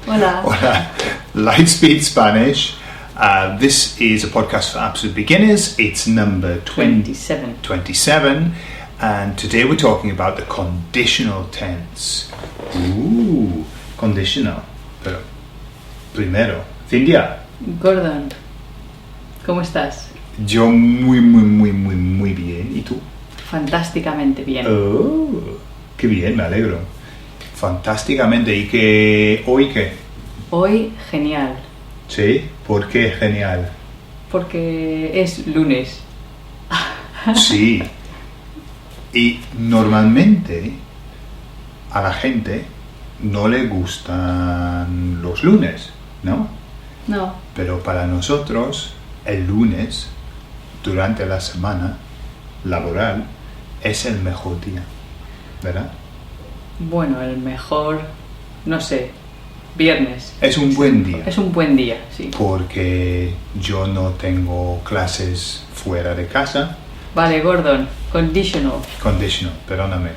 Hola. Hola. LightSpeed Spanish. This is a podcast for absolute beginners. It's number 27. And today we're talking about the conditional tense. Conditional. Pero primero, Cintia. Gordon, ¿cómo estás? Yo muy bien. ¿Y tú? Fantásticamente bien. Oh, qué bien, me alegro. Fantásticamente. ¿Y qué? ¿Hoy qué? Hoy genial. Sí, ¿por qué genial? Porque es lunes. Sí. Y normalmente a la gente no le gustan los lunes, ¿no? No. Pero para nosotros el lunes durante la semana laboral es el mejor día, ¿verdad? Bueno, el mejor, no sé, viernes. Es un buen día. Es un buen día, sí. Porque yo no tengo clases fuera de casa. Vale, Gordon, conditional. Conditional, perdóname.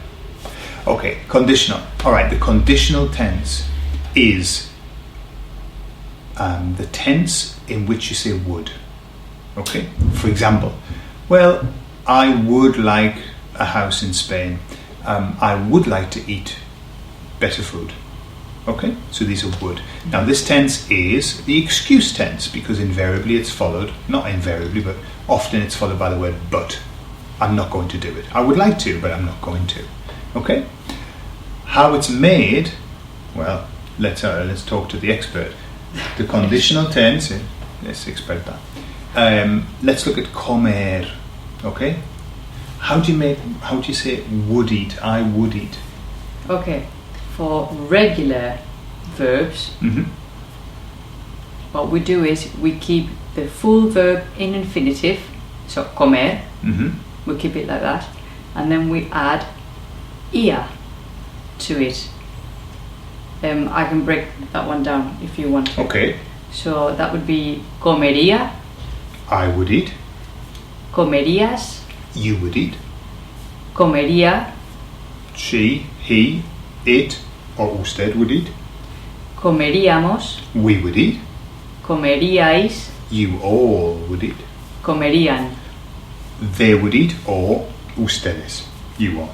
Okay, conditional. All right, the conditional tense is the tense in which you say would. Okay, for example, well, I would like a house in Spain. I would like to eat better food. Okay, so these are would. Now this tense is the excuse tense because invariably it's followed, not invariably, but often it's followed by the word but. I'm not going to do it. I would like to, but I'm not going to. Okay? How it's made, well, let's talk to the expert. The conditional tense, es experta. Let's look at comer. Okay? How do you say would eat? I would eat. Okay, for regular verbs, what we do is we keep the full verb in infinitive, so comer, we keep it like that, and then we add ia to it. I can break that one down if you want to. Okay. So that would be comería, I would eat. comerías, You would eat. comería, She, he, it, or usted would eat. comeríamos, We would eat. comeríais, You all would eat. comerían. They would eat, or ustedes. You all.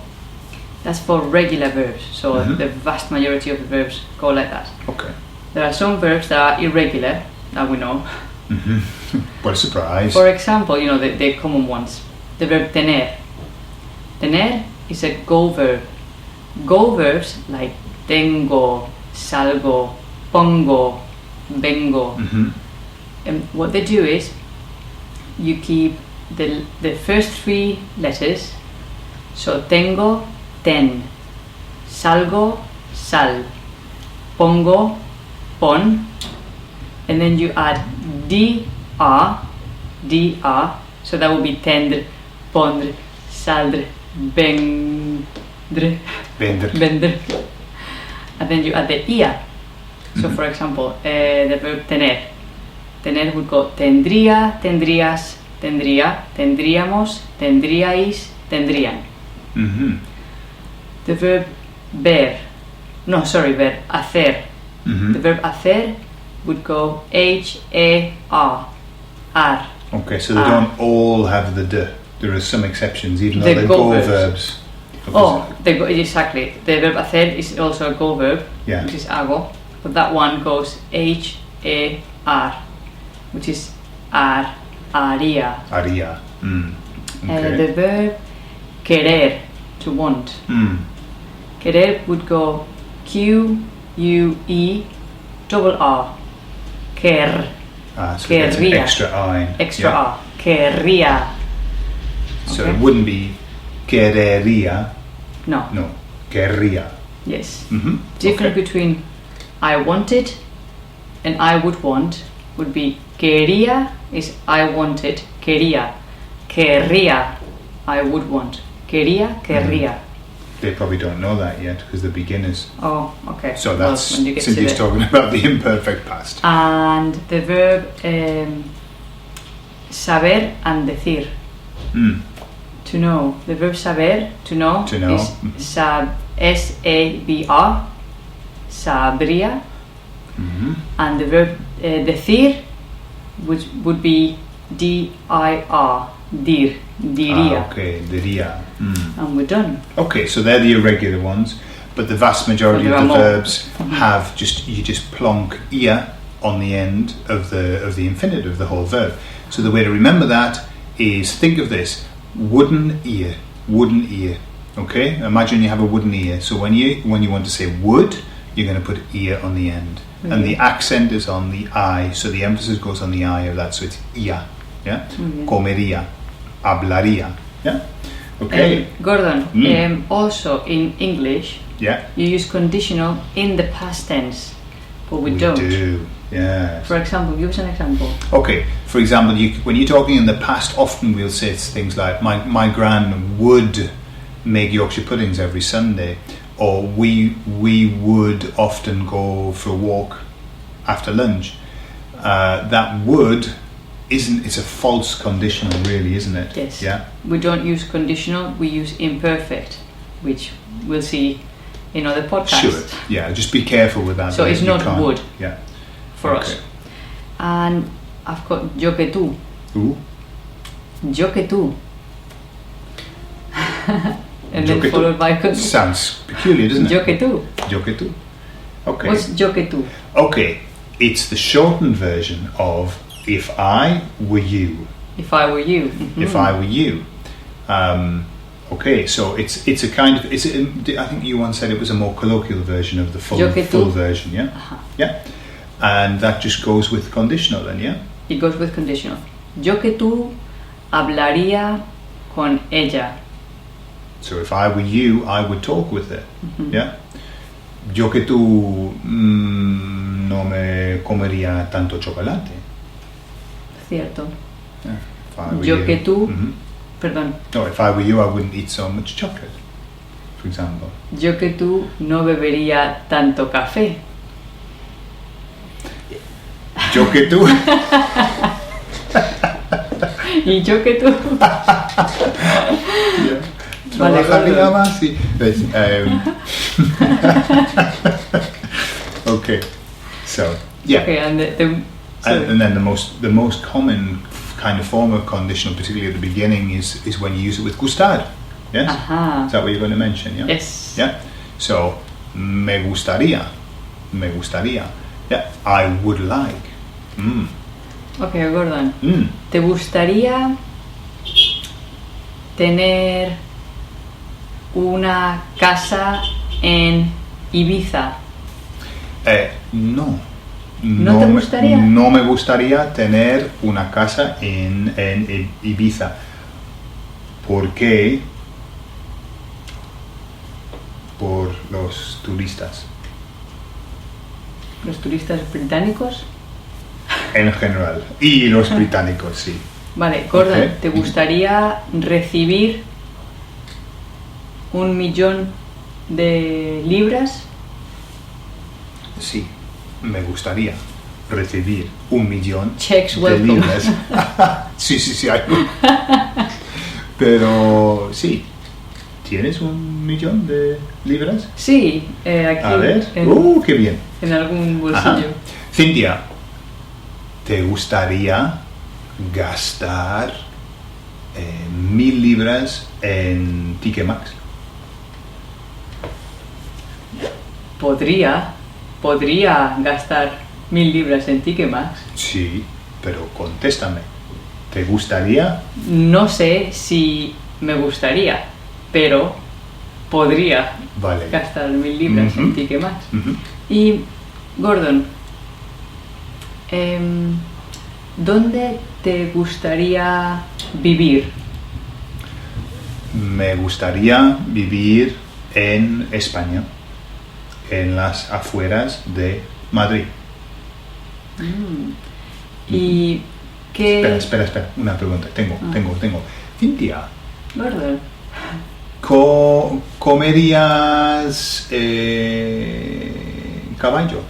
That's for regular verbs, so the vast majority of the verbs go like that. Okay. There are some verbs that are irregular, that we know. What a surprise. For example, you know, the common ones. The verb tener. Tener is a go verb. Go verbs like tengo, salgo, pongo, vengo. And what they do is you keep the first three letters. So tengo, ten. Salgo, sal. Pongo, pon. And then you add dr. So that would be tendre, pondre, saldre, vendre. And then you add the ia. So for example, the verb tener. Tener would go tendría, tendrías, tendría, tendríamos, tendríais, tendrían. The verb hacer. The verb hacer would go har. Okay, so they don't all have the d. There are some exceptions, even though The they're go go verbs. verbs. Exactly. The verb hacer is also a go verb, Yeah. which is hago, but that one goes har, which is haría. Haría. Okay. The verb querer, to want. Querer would go QUE double R. Quer. So it's an Querría. extra I. Extra Yeah. R. Querría. So Okay. it wouldn't be querería. No. No, querría. Yes. Okay. Difference between I wanted and I would want would be quería is I wanted, quería. Querría, I would want. Quería, querría. They probably don't know that yet because they're beginners. Oh, okay. So Well, that's when you get to Cindy's the- talking about the imperfect past. And the verb saber and decir. To know. The verb saber, to know, To know. is S-A-B-R. Sabría. And the verb decir, which would be D-I-R, dir, diría. Okay, diría. And we're done. Okay, so they're the irregular ones, but the vast majority of the verbs have you just plonk ia on the end of the infinitive, the whole verb. So the way to remember that is, think of this: wooden ear. Okay, imagine you have a wooden ear. So when you want to say wood, you're going to put ear on the end, and the accent is on the I. So the emphasis goes on the I of that. So it's ia. Yeah, comería, hablaría. Yeah. Okay. Gordon, also in English, you use conditional in the past tense, but we don't. Do. Yeah. For example, give us an example. Okay. For example, when you're talking in the past, often we'll say things like, "My gran would make Yorkshire puddings every Sunday," or "We would often go for a walk after lunch." That would it's a false conditional, really, isn't it? Yes. Yeah. We don't use conditional, we use imperfect, which we'll see in other podcasts. Sure. Yeah, just be careful with that. So it's not would. Yeah. For us. And I've got yo que tú. Ooh. Yo que tú. And Yo then que tú. followed by Sounds peculiar, doesn't it? Yo que tú. Yo que tú. Okay. What's yo que tú? Okay. It's the shortened version of if I were you. If I were you. If I were you. Okay, so it's a kind of I think you once said it was a more colloquial version of the full version, yeah? Yeah. And that just goes with conditional then, yeah? It goes with conditional. Yo que tú hablaría con ella. So if I were you, I would talk with her, yeah? Yo que tú no me comería tanto chocolate. Cierto. Yeah. If I were Yo you. que tú, perdón. No, if I were you, I wouldn't eat so much chocolate, for example. Yo que tú no bebería tanto café. Yo que tú. Y yo que tú. Trabajaría más y... Okay, so yeah. Okay, and and then the most common kind of form of conditional, particularly at the beginning, is when you use it with gustar. Yes? Is that what you're going to mention? Yeah. Yes. Yeah. So me gustaría. Yeah. I would like. Okay, Gordon. ¿Te gustaría tener una casa en Ibiza? No. ¿No te gustaría? No me gustaría tener una casa en Ibiza. ¿Por qué? Por los turistas. ¿Los turistas británicos? En general. Y los británicos, sí. Vale, Gordon, Okay. ¿te gustaría recibir 1 millón de libras? Sí, me gustaría recibir 1 millón Checks de welcome. libras. Sí, hay. Pero sí, ¿tienes 1 millón de libras? Sí, aquí A ver. Qué bien. en algún bolsillo. Ajá. Cintia, ¿te gustaría gastar 1.000 libras en Ticketmax? Podría gastar 1.000 libras en Ticketmax. Sí, pero contéstame. ¿Te gustaría? No sé si me gustaría, pero podría Vale. gastar 1.000 libras en Ticketmax. Ujú. Y, Gordon, ¿dónde te gustaría vivir? Me gustaría vivir en España, en las afueras de Madrid. ¿Y qué...? Espera, una pregunta. Tengo. Cintia, Gordon, ¿comerías caballo?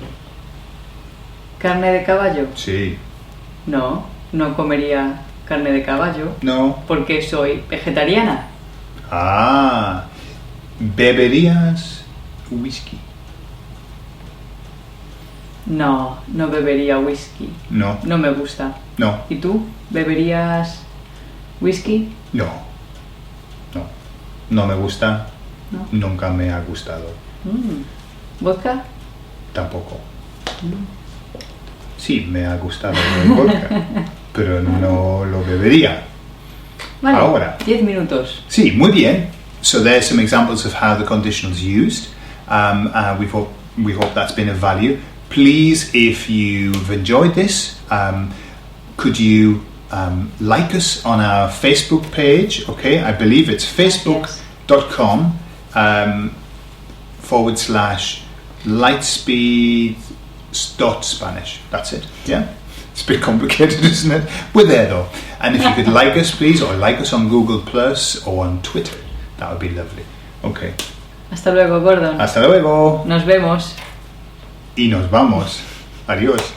¿carne de caballo? Sí. No comería carne de caballo No. porque soy vegetariana. ¿Beberías whisky? No, no bebería whisky. No, No me gusta. no, ¿Y tú? ¿Beberías whisky? no, no. No me gusta, No. nunca me ha gustado, ¿Vodka? tampoco. Sí, me ha gustado el vodka, pero no lo bebería. Vale, Ahora. 10 minutos. Sí, muy bien. So there's some examples of how the conditional is used. We hope that's been of value. Please, if you've enjoyed this, could you like us on our Facebook page? Okay, I believe it's facebook.com/lightspeed.spanish. That's it. Yeah. It's a bit complicated, isn't it? We're there though. And if you could like us, please, or like us on Google Plus or on Twitter, that would be lovely. Okay. Hasta luego, Gordon. Hasta luego. Nos vemos. Y nos vamos. Adiós.